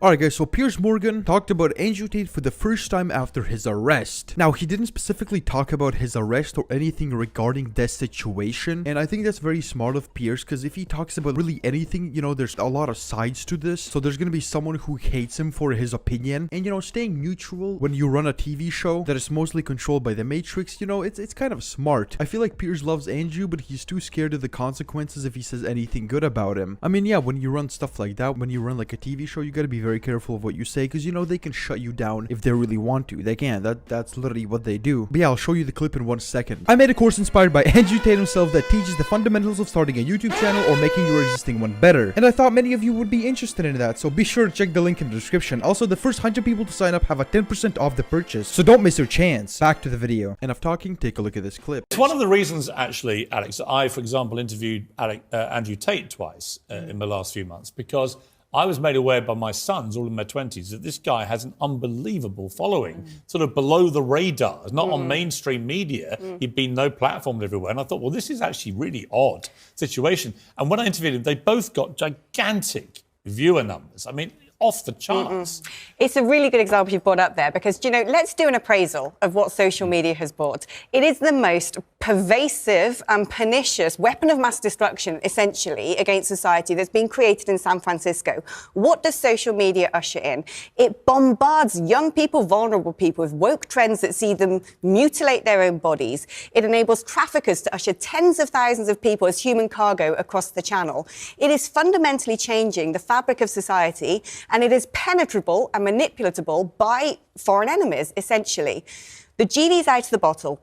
Alright guys, so Piers Morgan talked about Andrew Tate for the first time after his arrest. Now, he didn't specifically talk about his arrest or anything regarding this situation, and I think that's very smart of Piers, because if he talks about really anything, you know, there's a lot of sides to this, so there's gonna be someone who hates him for his opinion, and you know, staying neutral when you run a TV show that is mostly controlled by the Matrix, you know, it's kind of smart. I feel like Piers loves Andrew, but he's too scared of the consequences if he says anything good about him. I mean, yeah, when you run stuff like that, when you run like a TV show, you gotta be very careful of what you say, because you know they can shut you down if they really want to. They can. That's literally what they do. But yeah, I'll show you the clip in 1 second. I made a course inspired by Andrew Tate himself that teaches the fundamentals of starting a YouTube channel or making your existing one better, and I thought many of you would be interested in that, so be sure to check the link in the description. Also, the first 100 people to sign up have a 10% off the purchase, so don't miss your chance. Back to the video. Enough talking, take a look at this clip. It's one of the reasons, actually, Alex, that I, for example, interviewed Andrew Tate twice in the last few months, because I was made aware by my sons, all in their 20s, that this guy has an unbelievable following, sort of below the radar, not on mainstream media. He'd been no platform everywhere. And I thought, well, this is actually really odd situation. And when I interviewed him, they both got gigantic viewer numbers. I mean, off the charts. It's a really good example you've brought up there, because, you know, let's do an appraisal of what social media has brought. It is the most pervasive and pernicious weapon of mass destruction, essentially, against society that's been created in San Francisco. What does social media usher in? It bombards young people, vulnerable people, with woke trends that see them mutilate their own bodies. It enables traffickers to usher tens of thousands of people as human cargo across the channel. It is fundamentally changing the fabric of society, and it is penetrable and manipulatable by foreign enemies, essentially. The genie's out of the bottle.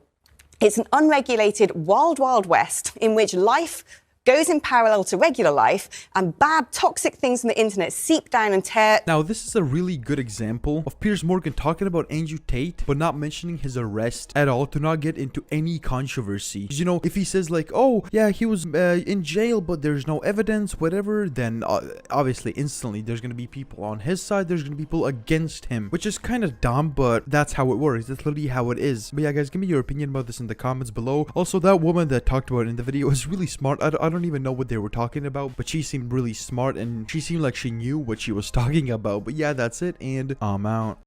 It's an unregulated wild, wild west in which life goes in parallel to regular life, and bad, toxic things on the internet seep down and tear. Now, this is a really good example of Piers Morgan talking about Andrew Tate, but not mentioning his arrest at all, to not get into any controversy. You know, if he says like, oh, yeah, he was in jail, but there's no evidence, whatever, then obviously, instantly, there's gonna be people on his side, there's gonna be people against him, which is kind of dumb, but that's how it works. That's literally how it is. But yeah, guys, give me your opinion about this in the comments below. Also, that woman that talked about it in the video is really smart. I don't even know what they were talking about, but she seemed really smart, and she seemed like she knew what she was talking about. But yeah, that's it, and I'm out.